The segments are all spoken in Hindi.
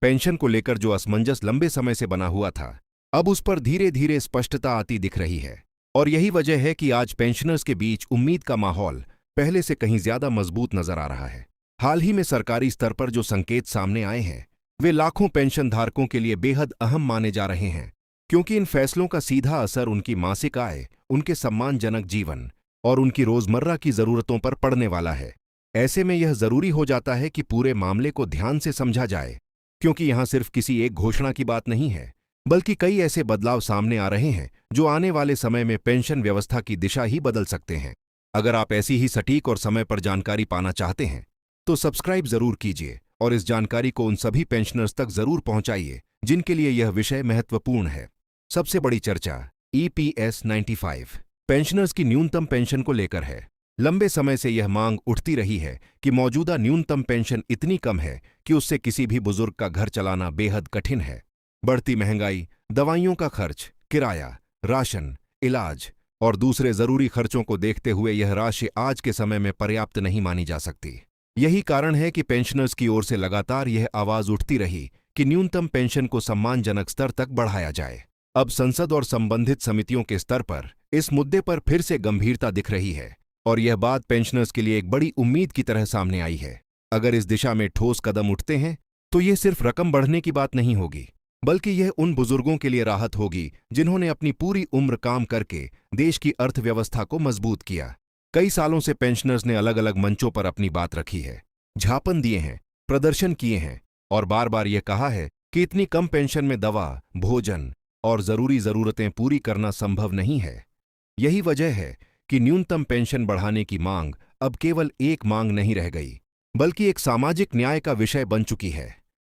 पेंशन को लेकर जो असमंजस लंबे समय से बना हुआ था, अब उस पर धीरे धीरे स्पष्टता आती दिख रही है। और यही वजह है कि आज पेंशनर्स के बीच उम्मीद का माहौल पहले से कहीं ज्यादा मजबूत नजर आ रहा है। हाल ही में सरकारी स्तर पर जो संकेत सामने आए हैं, वे लाखों पेंशन धारकों के लिए बेहद अहम माने जा रहे हैं, क्योंकि इन फैसलों का सीधा असर उनकी मासिक आय, उनके सम्मानजनक जीवन और उनकी रोजमर्रा की जरूरतों पर पड़ने वाला है। ऐसे में यह जरूरी हो जाता है कि पूरे मामले को ध्यान से समझा जाए, क्योंकि यहां सिर्फ किसी एक घोषणा की बात नहीं है, बल्कि कई ऐसे बदलाव सामने आ रहे हैं जो आने वाले समय में पेंशन व्यवस्था की दिशा ही बदल सकते हैं। अगर आप ऐसी ही सटीक और समय पर जानकारी पाना चाहते हैं तो सब्सक्राइब जरूर कीजिए और इस जानकारी को उन सभी पेंशनर्स तक जरूर पहुंचाइए जिनके लिए यह विषय महत्वपूर्ण है। सबसे बड़ी चर्चा EPS 95 पेंशनर्स की न्यूनतम पेंशन को लेकर है। लंबे समय से यह मांग उठती रही है कि मौजूदा न्यूनतम पेंशन इतनी कम है कि उससे किसी भी बुजुर्ग का घर चलाना बेहद कठिन है। बढ़ती महंगाई, दवाइयों का खर्च, किराया, राशन, इलाज और दूसरे जरूरी खर्चों को देखते हुए यह राशि आज के समय में पर्याप्त नहीं मानी जा सकती। यही कारण है कि पेंशनर्स की ओर से लगातार यह आवाज उठती रही कि न्यूनतम पेंशन को सम्मानजनक स्तर तक बढ़ाया जाए। अब संसद और संबंधित समितियों के स्तर पर इस मुद्दे पर फिर से गंभीरता दिख रही है और यह बात पेंशनर्स के लिए एक बड़ी उम्मीद की तरह सामने आई है। अगर इस दिशा में ठोस कदम उठते हैं तो ये सिर्फ रकम बढ़ने की बात नहीं होगी, बल्कि यह उन बुजुर्गों के लिए राहत होगी जिन्होंने अपनी पूरी उम्र काम करके देश की अर्थव्यवस्था को मजबूत किया। कई सालों से पेंशनर्स ने अलग अलग मंचों पर अपनी बात रखी है, ज्ञापन दिए हैं, प्रदर्शन किए हैं और बार बार यह कहा है कि इतनी कम पेंशन में दवा, भोजन और जरूरी जरूरतें पूरी करना संभव नहीं है। यही वजह है कि न्यूनतम पेंशन बढ़ाने की मांग अब केवल एक मांग नहीं रह गई, बल्कि एक सामाजिक न्याय का विषय बन चुकी है।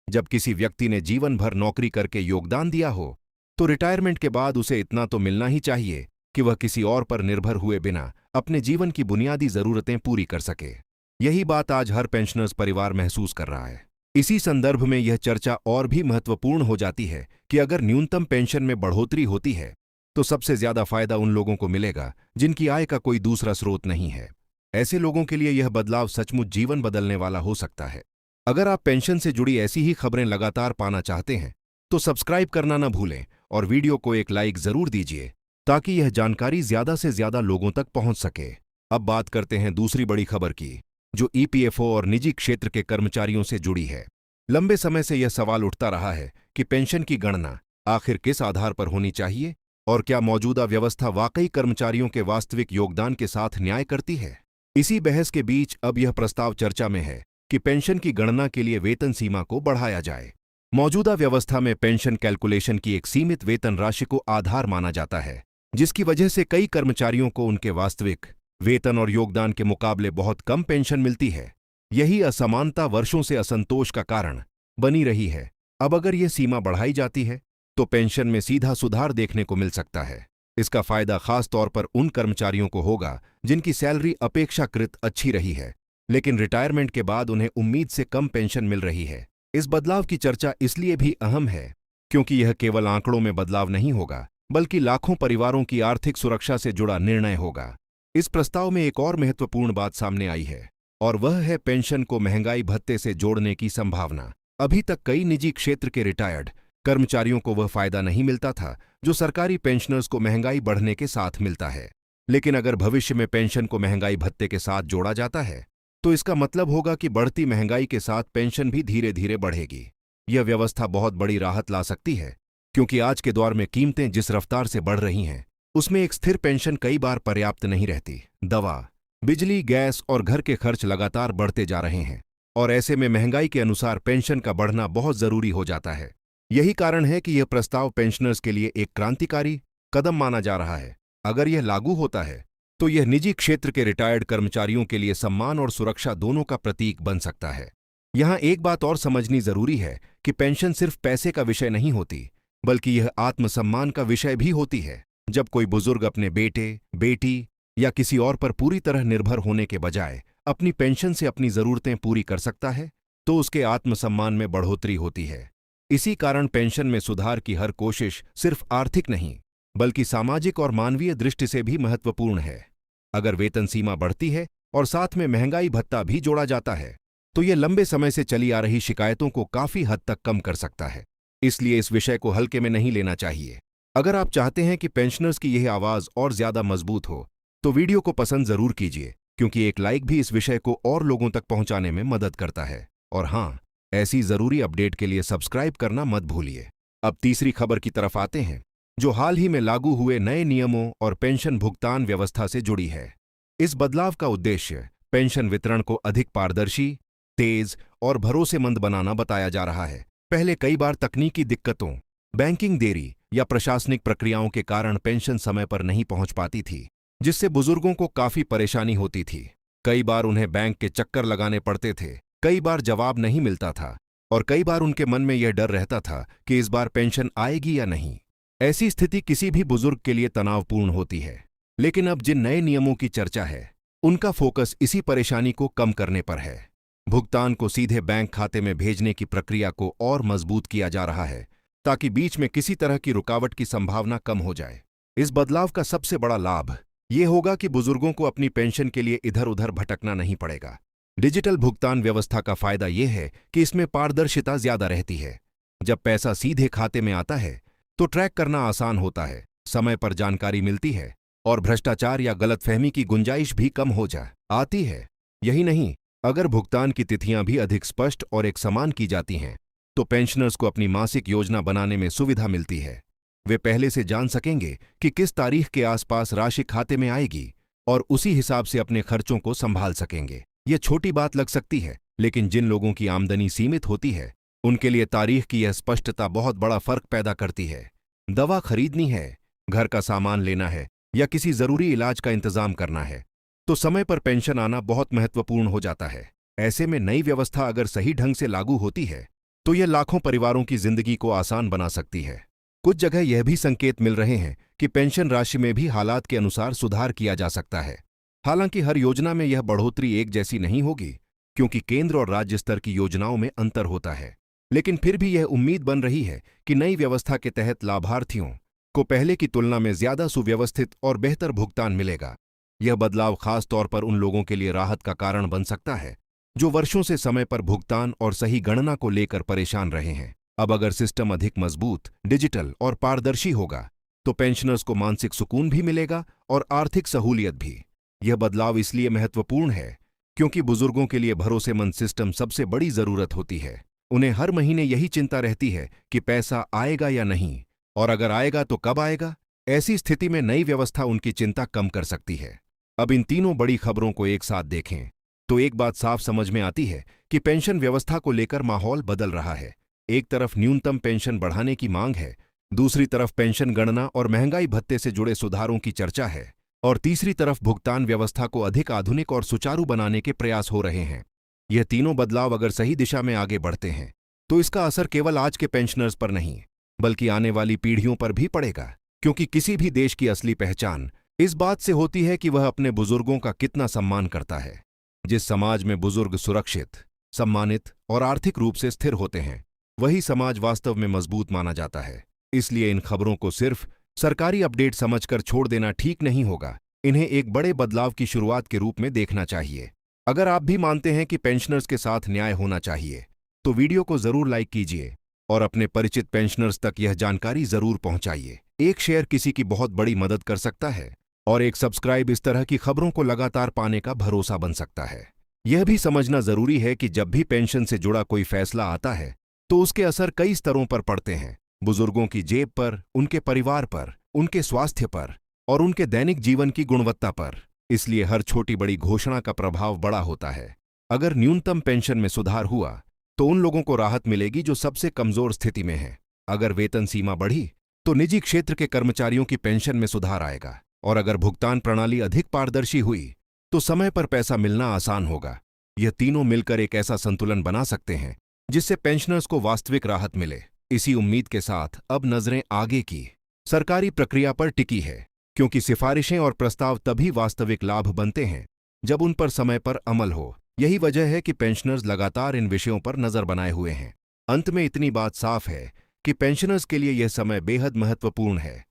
जब किसी व्यक्ति ने जीवन भर नौकरी करके योगदान दिया हो तो रिटायरमेंट के बाद उसे इतना तो मिलना ही चाहिए कि वह किसी और पर निर्भर हुए बिना अपने जीवन की बुनियादी जरूरतें पूरी कर सके। यही बात आज हर पेंशनर्स परिवार महसूस कर रहा है। इसी संदर्भ में यह चर्चा और भी महत्वपूर्ण हो जाती है कि अगर न्यूनतम पेंशन में बढ़ोतरी होती है तो सबसे ज्यादा फायदा उन लोगों को मिलेगा जिनकी आय का कोई दूसरा स्रोत नहीं है। ऐसे लोगों के लिए यह बदलाव सचमुच जीवन बदलने वाला हो सकता है। अगर आप पेंशन से जुड़ी ऐसी ही खबरें लगातार पाना चाहते हैं तो सब्सक्राइब करना न भूलें और वीडियो को एक लाइक जरूर दीजिए ताकि यह जानकारी ज्यादा से ज्यादा लोगों तक पहुंच सके। अब बात करते हैं दूसरी बड़ी खबर की, जो EPFO और निजी क्षेत्र के कर्मचारियों से जुड़ी है। लंबे समय से यह सवाल उठता रहा है कि पेंशन की गणना आखिर किस आधार पर होनी चाहिए और क्या मौजूदा व्यवस्था वाकई कर्मचारियों के वास्तविक योगदान के साथ न्याय करती है। इसी बहस के बीच अब यह प्रस्ताव चर्चा में है कि पेंशन की गणना के लिए वेतन सीमा को बढ़ाया जाए। मौजूदा व्यवस्था में पेंशन कैलकुलेशन की एक सीमित वेतन राशि को आधार माना जाता है, जिसकी वजह से कई कर्मचारियों को उनके वास्तविक वेतन और योगदान के मुकाबले बहुत कम पेंशन मिलती है। यही असमानता वर्षों से असंतोष का कारण बनी रही है। अब अगर यह सीमा बढ़ाई जाती है तो पेंशन में सीधा सुधार देखने को मिल सकता है। इसका फायदा खास तौर पर उन कर्मचारियों को होगा जिनकी सैलरी अपेक्षाकृत अच्छी रही है, लेकिन रिटायरमेंट के बाद उन्हें उम्मीद से कम पेंशन मिल रही है। इस बदलाव की चर्चा इसलिए भी अहम है क्योंकि यह केवल आंकड़ों में बदलाव नहीं होगा, बल्कि लाखों परिवारों की आर्थिक सुरक्षा से जुड़ा निर्णय होगा। इस प्रस्ताव में एक और महत्वपूर्ण बात सामने आई है और वह है पेंशन को महंगाई भत्ते से जोड़ने की संभावना। अभी तक कई निजी क्षेत्र के रिटायर्ड कर्मचारियों को वह फायदा नहीं मिलता था जो सरकारी पेंशनर्स को महंगाई बढ़ने के साथ मिलता है। लेकिन अगर भविष्य में पेंशन को महंगाई भत्ते के साथ जोड़ा जाता है तो इसका मतलब होगा कि बढ़ती महंगाई के साथ पेंशन भी धीरे धीरे बढ़ेगी। यह व्यवस्था बहुत बड़ी राहत ला सकती है, क्योंकि आज के दौर में कीमतें जिस रफ्तार से बढ़ रही हैं उसमें एक स्थिर पेंशन कई बार पर्याप्त नहीं रहती। दवा, बिजली, गैस और घर के खर्च लगातार बढ़ते जा रहे हैं और ऐसे में महंगाई के अनुसार पेंशन का बढ़ना बहुत जरूरी हो जाता है। यही कारण है कि यह प्रस्ताव पेंशनर्स के लिए एक क्रांतिकारी कदम माना जा रहा है। अगर यह लागू होता है तो यह निजी क्षेत्र के रिटायर्ड कर्मचारियों के लिए सम्मान और सुरक्षा दोनों का प्रतीक बन सकता है। यहां एक बात और समझनी जरूरी है कि पेंशन सिर्फ पैसे का विषय नहीं होती, बल्कि यह आत्मसम्मान का विषय भी होती है। जब कोई बुजुर्ग अपने बेटे, बेटी या किसी और पर पूरी तरह निर्भर होने के बजाय अपनी पेंशन से अपनी जरूरतें पूरी कर सकता है तो उसके आत्मसम्मान में बढ़ोतरी होती है। इसी कारण पेंशन में सुधार की हर कोशिश सिर्फ आर्थिक नहीं, बल्कि सामाजिक और मानवीय दृष्टि से भी महत्वपूर्ण है। अगर वेतन सीमा बढ़ती है और साथ में महंगाई भत्ता भी जोड़ा जाता है तो यह लंबे समय से चली आ रही शिकायतों को काफी हद तक कम कर सकता है। इसलिए इस विषय को हल्के में नहीं लेना चाहिए। अगर आप चाहते हैं कि पेंशनर्स की यह आवाज और ज्यादा मजबूत हो तो वीडियो को पसंद जरूर कीजिए, क्योंकि एक लाइक भी इस विषय को और लोगों तक पहुंचाने में मदद करता है। और हाँ, ऐसी जरूरी अपडेट के लिए सब्सक्राइब करना मत भूलिए। अब तीसरी खबर की तरफ आते हैं, जो हाल ही में लागू हुए नए नियमों और पेंशन भुगतान व्यवस्था से जुड़ी है। इस बदलाव का उद्देश्य पेंशन वितरण को अधिक पारदर्शी, तेज और भरोसेमंद बनाना बताया जा रहा है। पहले कई बार तकनीकी दिक्कतों, बैंकिंग देरी या प्रशासनिक प्रक्रियाओं के कारण पेंशन समय पर नहीं पहुंच पाती थी, जिससे बुजुर्गों को काफी परेशानी होती थी। कई बार उन्हें बैंक के चक्कर लगाने पड़ते थे, कई बार जवाब नहीं मिलता था और कई बार उनके मन में यह डर रहता था कि इस बार पेंशन आएगी या नहीं। ऐसी स्थिति किसी भी बुजुर्ग के लिए तनावपूर्ण होती है। लेकिन अब जिन नए नियमों की चर्चा है, उनका फोकस इसी परेशानी को कम करने पर है। भुगतान को सीधे बैंक खाते में भेजने की प्रक्रिया को और मजबूत किया जा रहा है, ताकि बीच में किसी तरह की रुकावट की संभावना कम हो जाए। इस बदलाव का सबसे बड़ा लाभ ये होगा कि बुजुर्गों को अपनी पेंशन के लिए इधर उधर भटकना नहीं पड़ेगा। डिजिटल भुगतान व्यवस्था का फायदा यह है कि इसमें पारदर्शिता ज्यादा रहती है। जब पैसा सीधे खाते में आता है तो ट्रैक करना आसान होता है, समय पर जानकारी मिलती है और भ्रष्टाचार या गलतफहमी की गुंजाइश भी कम हो आती है। यही नहीं, अगर भुगतान की तिथियां भी अधिक स्पष्ट और एक समान की जाती हैं तो पेंशनर्स को अपनी मासिक योजना बनाने में सुविधा मिलती है। वे पहले से जान सकेंगे कि किस तारीख के आसपास राशि खाते में आएगी और उसी हिसाब से अपने खर्चों को संभाल सकेंगे। यह छोटी बात लग सकती है, लेकिन जिन लोगों की आमदनी सीमित होती है उनके लिए तारीख की यह स्पष्टता बहुत बड़ा फर्क पैदा करती है। दवा खरीदनी है, घर का सामान लेना है या किसी जरूरी इलाज का इंतजाम करना है तो समय पर पेंशन आना बहुत महत्वपूर्ण हो जाता है। ऐसे में नई व्यवस्था अगर सही ढंग से लागू होती है तो यह लाखों परिवारों की जिंदगी को आसान बना सकती है। कुछ जगह यह भी संकेत मिल रहे हैं कि पेंशन राशि में भी हालात के अनुसार सुधार किया जा सकता है। हालांकि हर योजना में यह बढ़ोतरी एक जैसी नहीं होगी, क्योंकि केंद्र और राज्य स्तर की योजनाओं में अंतर होता है। लेकिन फिर भी यह उम्मीद बन रही है कि नई व्यवस्था के तहत लाभार्थियों को पहले की तुलना में ज्यादा सुव्यवस्थित और बेहतर भुगतान मिलेगा। यह बदलाव खास तौर पर उन लोगों के लिए राहत का कारण बन सकता है जो वर्षों से समय पर भुगतान और सही गणना को लेकर परेशान रहे हैं। अब अगर सिस्टम अधिक मजबूत, डिजिटल और पारदर्शी होगा तो पेंशनर्स को मानसिक सुकून भी मिलेगा और आर्थिक सहूलियत भी। यह बदलाव इसलिए महत्वपूर्ण है क्योंकि बुजुर्गों के लिए भरोसेमंद सिस्टम सबसे बड़ी जरूरत होती है। उन्हें हर महीने यही चिंता रहती है कि पैसा आएगा या नहीं, और अगर आएगा तो कब आएगा। ऐसी स्थिति में नई व्यवस्था उनकी चिंता कम कर सकती है। अब इन तीनों बड़ी खबरों को एक साथ देखें तो एक बात साफ समझ में आती है कि पेंशन व्यवस्था को लेकर माहौल बदल रहा है। एक तरफ न्यूनतम पेंशन बढ़ाने की मांग है, दूसरी तरफ पेंशन गणना और महंगाई भत्ते से जुड़े सुधारों की चर्चा है, और तीसरी तरफ भुगतान व्यवस्था को अधिक आधुनिक और सुचारू बनाने के प्रयास हो रहे हैं। यह तीनों बदलाव अगर सही दिशा में आगे बढ़ते हैं तो इसका असर केवल आज के पेंशनर्स पर नहीं बल्कि आने वाली पीढ़ियों पर भी पड़ेगा, क्योंकि किसी भी देश की असली पहचान इस बात से होती है कि वह अपने बुजुर्गों का कितना सम्मान करता है। जिस समाज में बुजुर्ग सुरक्षित, सम्मानित और आर्थिक रूप से स्थिर होते हैं, वही समाज वास्तव में मजबूत माना जाता है। इसलिए इन खबरों को सिर्फ सरकारी अपडेट समझकर छोड़ देना ठीक नहीं होगा। इन्हें एक बड़े बदलाव की शुरुआत के रूप में देखना चाहिए। अगर आप भी मानते हैं कि पेंशनर्स के साथ न्याय होना चाहिए तो वीडियो को जरूर लाइक कीजिए और अपने परिचित पेंशनर्स तक यह जानकारी जरूर पहुंचाइए। एक शेयर किसी की बहुत बड़ी मदद कर सकता है और एक सब्सक्राइब इस तरह की खबरों को लगातार पाने का भरोसा बन सकता है। यह भी समझना जरूरी है कि जब भी पेंशन से जुड़ा कोई फैसला आता है तो उसके असर कई स्तरों पर पड़ते हैं। बुजुर्गों की जेब पर, उनके परिवार पर, उनके स्वास्थ्य पर और उनके दैनिक जीवन की गुणवत्ता पर। इसलिए हर छोटी बड़ी घोषणा का प्रभाव बड़ा होता है। अगर न्यूनतम पेंशन में सुधार हुआ तो उन लोगों को राहत मिलेगी जो सबसे कमजोर स्थिति में हैं। अगर वेतन सीमा बढ़ी तो निजी क्षेत्र के कर्मचारियों की पेंशन में सुधार आएगा, और अगर भुगतान प्रणाली अधिक पारदर्शी हुई तो समय पर पैसा मिलना आसान होगा। यह तीनों मिलकर एक ऐसा संतुलन बना सकते हैं जिससे पेंशनर्स को वास्तविक राहत मिले। इसी उम्मीद के साथ अब नजरें आगे की सरकारी प्रक्रिया पर टिकी है, क्योंकि सिफारिशें और प्रस्ताव तभी वास्तविक लाभ बनते हैं जब उन पर समय पर अमल हो। यही वजह है कि पेंशनर्स लगातार इन विषयों पर नजर बनाए हुए हैं। अंत में इतनी बात साफ है कि पेंशनर्स के लिए यह समय बेहद महत्वपूर्ण है।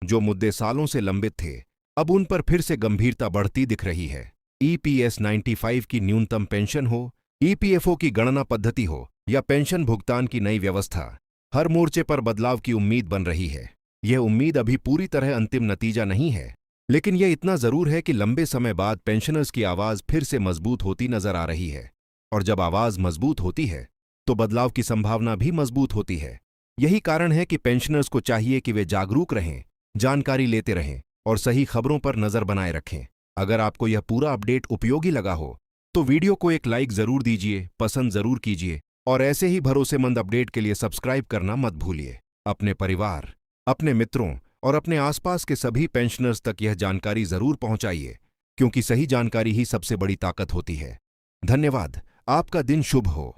जो मुद्दे सालों से लंबित थे, अब उन पर फिर से गंभीरता बढ़ती दिख रही है। EPS 95 की न्यूनतम पेंशन हो, ईपीएफओ की गणना पद्धति हो या पेंशन भुगतान की नई व्यवस्था, हर मोर्चे पर बदलाव की उम्मीद बन रही है। यह उम्मीद अभी पूरी तरह अंतिम नतीजा नहीं है, लेकिन यह इतना जरूर है कि लंबे समय बाद पेंशनर्स की आवाज फिर से मजबूत होती नजर आ रही है। और जब आवाज मजबूत होती है तो बदलाव की संभावना भी मजबूत होती है। यही कारण है कि पेंशनर्स को चाहिए कि वे जागरूक रहें, जानकारी लेते रहें और सही खबरों पर नजर बनाए रखें। अगर आपको यह पूरा अपडेट उपयोगी लगा हो तो वीडियो को एक लाइक जरूर दीजिए, पसंद जरूर कीजिए और ऐसे ही भरोसेमंद अपडेट के लिए सब्सक्राइब करना मत भूलिए। अपने परिवार, अपने मित्रों और अपने आसपास के सभी पेंशनर्स तक यह जानकारी जरूर पहुंचाइए, क्योंकि सही जानकारी ही सबसे बड़ी ताकत होती है। धन्यवाद। आपका दिन शुभ हो।